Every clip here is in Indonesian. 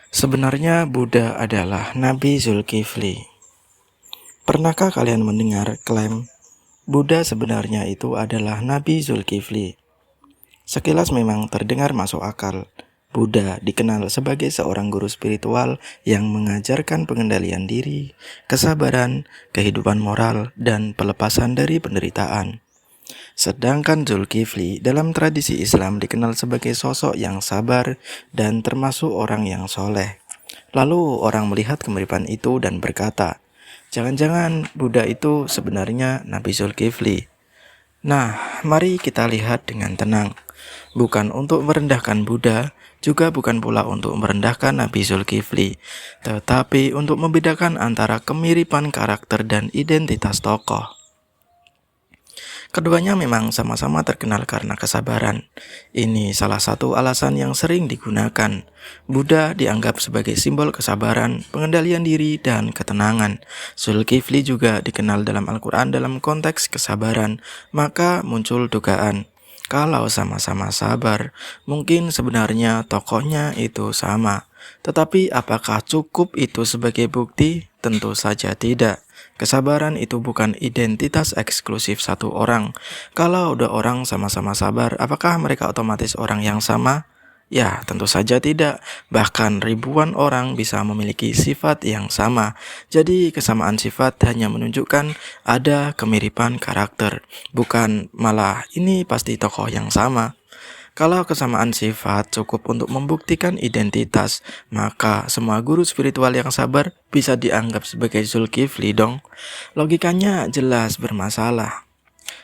Sebenarnya Buddha adalah Nabi Zulkifli. Pernahkah kalian mendengar klaim Buddha sebenarnya itu adalah Nabi Zulkifli? Sekilas memang terdengar masuk akal. Buddha dikenal sebagai seorang guru spiritual yang mengajarkan pengendalian diri, kesabaran, kehidupan moral, dan pelepasan dari penderitaan. Sedangkan Zulkifli dalam tradisi Islam dikenal sebagai sosok yang sabar dan termasuk orang yang soleh. Lalu orang melihat kemiripan itu dan berkata, jangan-jangan Buddha itu sebenarnya Nabi Zulkifli. Nah, mari kita lihat dengan tenang. Bukan untuk merendahkan Buddha, juga bukan pula untuk merendahkan Nabi Zulkifli, tetapi untuk membedakan antara kemiripan karakter dan identitas tokoh. Keduanya memang sama-sama terkenal karena kesabaran. Ini salah satu alasan yang sering digunakan. Buddha dianggap sebagai simbol kesabaran, pengendalian diri, dan ketenangan. Zulkifli juga dikenal dalam Al-Quran dalam konteks kesabaran. Maka muncul dugaan, kalau sama-sama sabar, mungkin sebenarnya tokohnya itu sama. Tetapi apakah cukup itu sebagai bukti? Tentu saja tidak. Kesabaran itu bukan identitas eksklusif satu orang. Kalau dua orang sama-sama sabar, apakah mereka otomatis orang yang sama? Ya, tentu saja tidak. Bahkan ribuan orang bisa memiliki sifat yang sama. Jadi kesamaan sifat hanya menunjukkan ada kemiripan karakter, bukan malah ini pasti tokoh yang sama. Kalau kesamaan sifat cukup untuk membuktikan identitas, maka semua guru spiritual yang sabar bisa dianggap sebagai Zulkifli dong. Logikanya jelas bermasalah.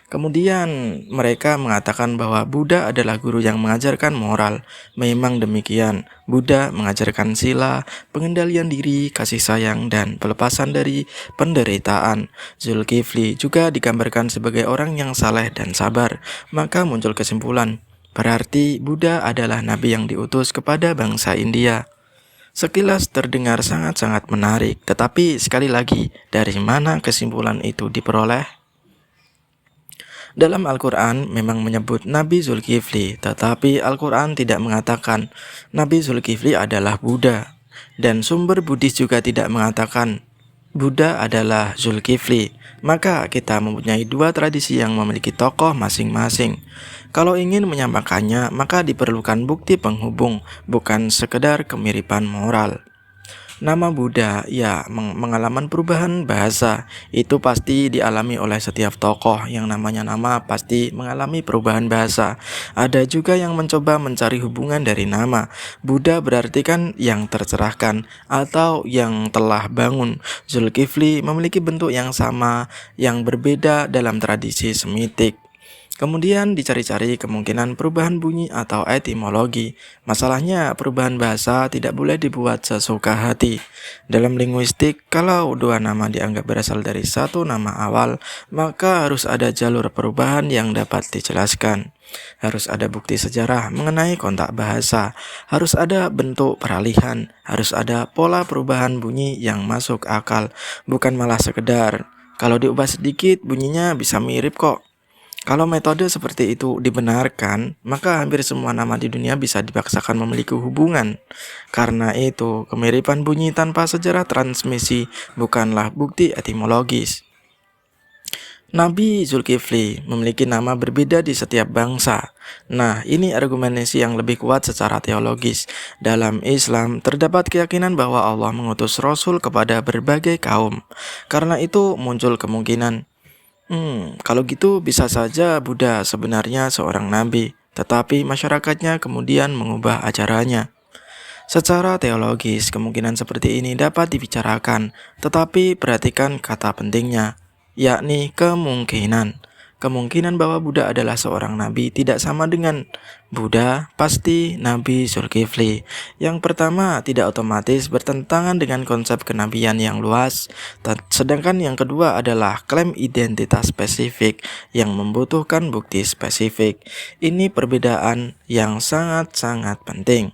Kemudian mereka mengatakan bahwa Buddha adalah guru yang mengajarkan moral. Memang demikian, Buddha mengajarkan sila, pengendalian diri, kasih sayang, dan pelepasan dari penderitaan. Zulkifli juga digambarkan sebagai orang yang saleh dan sabar. Maka muncul kesimpulan, berarti Buddha adalah nabi yang diutus kepada bangsa India. Sekilas terdengar sangat-sangat menarik, tetapi sekali lagi, dari mana kesimpulan itu diperoleh? Dalam Al-Quran memang menyebut Nabi Zulkifli, tetapi Al-Quran tidak mengatakan Nabi Zulkifli adalah Buddha. Dan sumber Buddhis juga tidak mengatakan Buddha adalah Zulkifli. Maka kita mempunyai dua tradisi yang memiliki tokoh masing-masing. Kalau ingin menyamakannya, maka diperlukan bukti penghubung, bukan sekedar kemiripan moral. Nama Buddha, ya, mengalami perubahan bahasa. Itu pasti dialami oleh setiap tokoh. Yang namanya nama pasti mengalami perubahan bahasa. Ada juga yang mencoba mencari hubungan dari nama. Buddha berarti kan yang tercerahkan atau yang telah bangun. Zulkifli memiliki bentuk yang sama, yang berbeda dalam tradisi Semitik. Kemudian dicari-cari kemungkinan perubahan bunyi atau etimologi. Masalahnya perubahan bahasa tidak boleh dibuat sesuka hati. Dalam linguistik, kalau dua nama dianggap berasal dari satu nama awal, maka harus ada jalur perubahan yang dapat dijelaskan. Harus ada bukti sejarah mengenai kontak bahasa. Harus ada bentuk peralihan. Harus ada pola perubahan bunyi yang masuk akal. Bukan malah sekedar, kalau diubah sedikit bunyinya bisa mirip kok. Kalau metode seperti itu dibenarkan, maka hampir semua nama di dunia bisa dipaksakan memiliki hubungan. Karena itu, kemiripan bunyi tanpa sejarah transmisi bukanlah bukti etimologis. Nabi Zulkifli memiliki nama berbeda di setiap bangsa. Nah, ini argumentasi yang lebih kuat secara teologis. Dalam Islam, terdapat keyakinan bahwa Allah mengutus Rasul kepada berbagai kaum. Karena itu muncul kemungkinan, kalau gitu bisa saja Buddha sebenarnya seorang nabi, tetapi masyarakatnya kemudian mengubah ajarannya. Secara teologis, kemungkinan seperti ini dapat dibicarakan, tetapi perhatikan kata pentingnya, yakni kemungkinan. Kemungkinan bahwa Buddha adalah seorang nabi tidak sama dengan Buddha pasti Nabi Zulkifli. Yang pertama tidak otomatis bertentangan dengan konsep kenabian yang luas. Sedangkan yang kedua adalah klaim identitas spesifik yang membutuhkan bukti spesifik. Ini perbedaan yang sangat-sangat penting.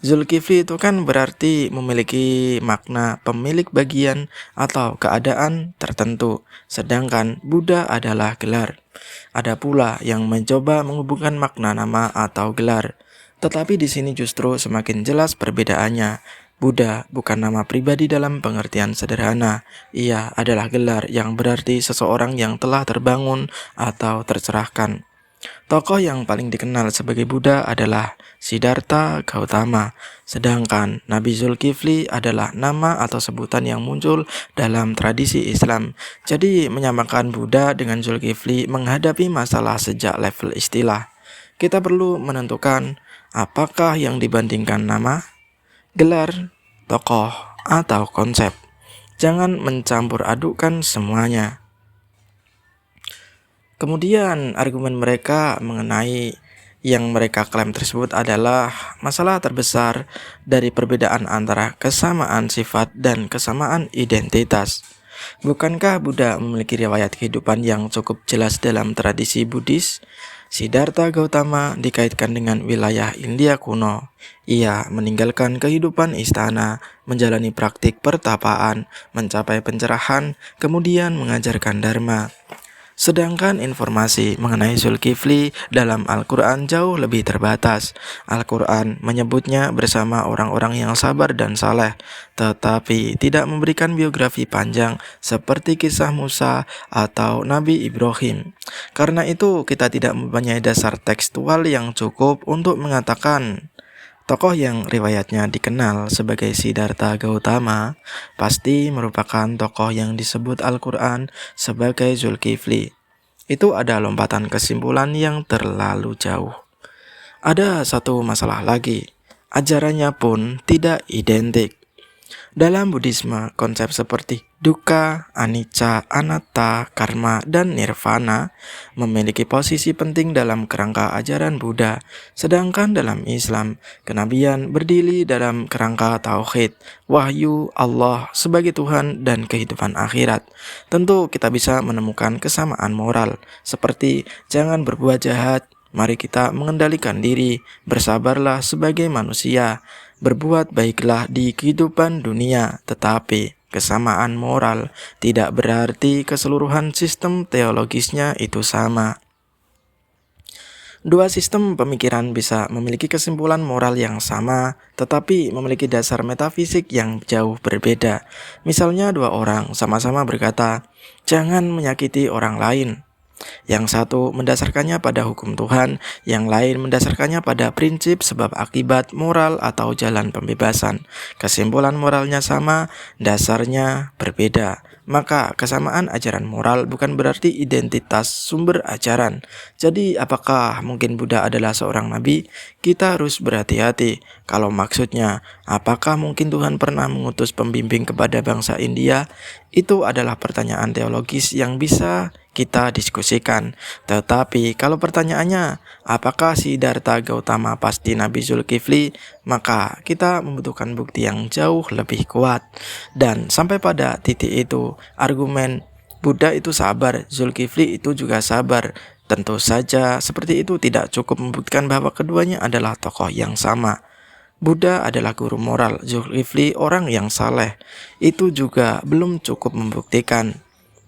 Zulkifli itu kan berarti memiliki makna pemilik bagian atau keadaan tertentu, sedangkan Buddha adalah gelar. Ada pula yang mencoba menghubungkan makna nama atau gelar. Tetapi di sini justru semakin jelas perbedaannya. Buddha bukan nama pribadi dalam pengertian sederhana. Ia adalah gelar yang berarti seseorang yang telah terbangun atau tercerahkan. Tokoh yang paling dikenal sebagai Buddha adalah Siddhartha Gautama, sedangkan Nabi Zulkifli adalah nama atau sebutan yang muncul dalam tradisi Islam. Jadi menyamakan Buddha dengan Zulkifli menghadapi masalah sejak level istilah. Kita perlu menentukan apakah yang dibandingkan nama, gelar, tokoh, atau konsep. Jangan mencampur adukkan semuanya. Kemudian argumen mereka mengenai yang mereka klaim tersebut adalah masalah terbesar dari perbedaan antara kesamaan sifat dan kesamaan identitas. Bukankah Buddha memiliki riwayat kehidupan yang cukup jelas dalam tradisi Buddhis? Siddhartha Gautama dikaitkan dengan wilayah India kuno. Ia meninggalkan kehidupan istana, menjalani praktik pertapaan, mencapai pencerahan, kemudian mengajarkan dharma. Sedangkan informasi mengenai Zulkifli dalam Al-Quran jauh lebih terbatas. Al-Quran menyebutnya bersama orang-orang yang sabar dan saleh, tetapi tidak memberikan biografi panjang seperti kisah Musa atau Nabi Ibrahim. Karena itu kita tidak mempunyai dasar tekstual yang cukup untuk mengatakan tokoh yang riwayatnya dikenal sebagai Siddhartha Gautama pasti merupakan tokoh yang disebut Al-Quran sebagai Zulkifli. Itu ada lompatan kesimpulan yang terlalu jauh. Ada satu masalah lagi, ajarannya pun tidak identik. Dalam Buddhisme, konsep seperti dukkha, anicca, anatta, karma, dan nirvana memiliki posisi penting dalam kerangka ajaran Buddha. Sedangkan dalam Islam, kenabian berdiri dalam kerangka tauhid, wahyu Allah sebagai Tuhan dan kehidupan akhirat. Tentu kita bisa menemukan kesamaan moral, seperti jangan berbuat jahat, mari kita mengendalikan diri, bersabarlah sebagai manusia, berbuat baiklah di kehidupan dunia, tetapi kesamaan moral tidak berarti keseluruhan sistem teologisnya itu sama. Dua sistem pemikiran bisa memiliki kesimpulan moral yang sama, tetapi memiliki dasar metafisik yang jauh berbeda. Misalnya dua orang sama-sama berkata, "Jangan menyakiti orang lain." Yang satu mendasarkannya pada hukum Tuhan, yang lain mendasarkannya pada prinsip sebab akibat moral atau jalan pembebasan. Kesimpulan moralnya sama, dasarnya berbeda. Maka kesamaan ajaran moral bukan berarti identitas sumber ajaran. Jadi apakah mungkin Buddha adalah seorang nabi? Kita harus berhati-hati. Kalau maksudnya, apakah mungkin Tuhan pernah mengutus pembimbing kepada bangsa India? Itu adalah pertanyaan teologis yang bisa kita diskusikan. Tetapi kalau pertanyaannya, apakah Siddhartha Gautama pasti Nabi Zulkifli? Maka kita membutuhkan bukti yang jauh lebih kuat. Dan sampai pada titik itu, argumen Buddha itu sabar, Zulkifli itu juga sabar. Tentu saja seperti itu tidak cukup membuktikan bahwa keduanya adalah tokoh yang sama. Buddha adalah guru moral, Zulkifli orang yang saleh. Itu juga belum cukup membuktikan.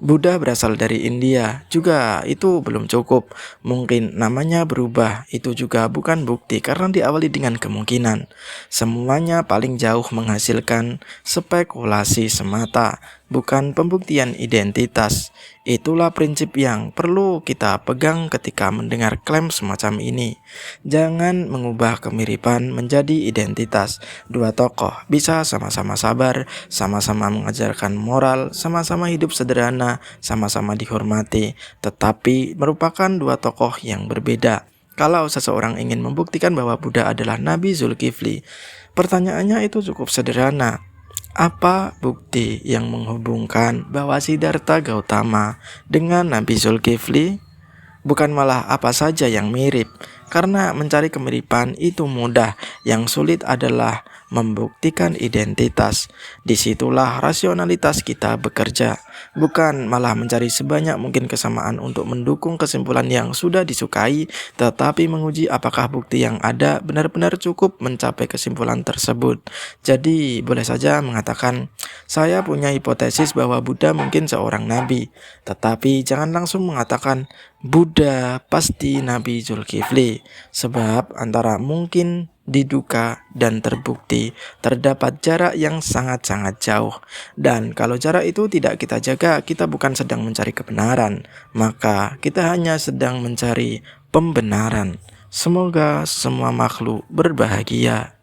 Buddha berasal dari India, juga itu belum cukup. Mungkin namanya berubah, itu juga bukan bukti karena diawali dengan kemungkinan. Semuanya paling jauh menghasilkan spekulasi semata, bukan pembuktian identitas. Itulah prinsip yang perlu kita pegang ketika mendengar klaim semacam ini. Jangan mengubah kemiripan menjadi identitas. Dua tokoh bisa sama-sama sabar, sama-sama mengajarkan moral, sama-sama hidup sederhana, sama-sama dihormati, tetapi merupakan dua tokoh yang berbeda. Kalau seseorang ingin membuktikan bahwa Buddha adalah Nabi Zulkifli, pertanyaannya itu cukup sederhana. Apa bukti yang menghubungkan bahwa Siddhartha Gautama dengan Nabi Zulkifli? Bukan malah apa saja yang mirip, karena mencari kemiripan itu mudah, yang sulit adalah membuktikan identitas. Disitulah rasionalitas kita bekerja, bukan malah mencari sebanyak mungkin kesamaan untuk mendukung kesimpulan yang sudah disukai, tetapi menguji apakah bukti yang ada benar-benar cukup mencapai kesimpulan tersebut. Jadi boleh saja mengatakan, saya punya hipotesis bahwa Buddha mungkin seorang nabi, tetapi jangan langsung mengatakan Buddha pasti Nabi Zulkifli. terbukti. Sebab antara mungkin, diduga, dan terbukti terdapat jarak yang sangat-sangat jauh. Dan kalau jarak itu tidak kita jaga, kita bukan sedang mencari kebenaran, maka kita hanya sedang mencari pembenaran. Semoga semua makhluk berbahagia.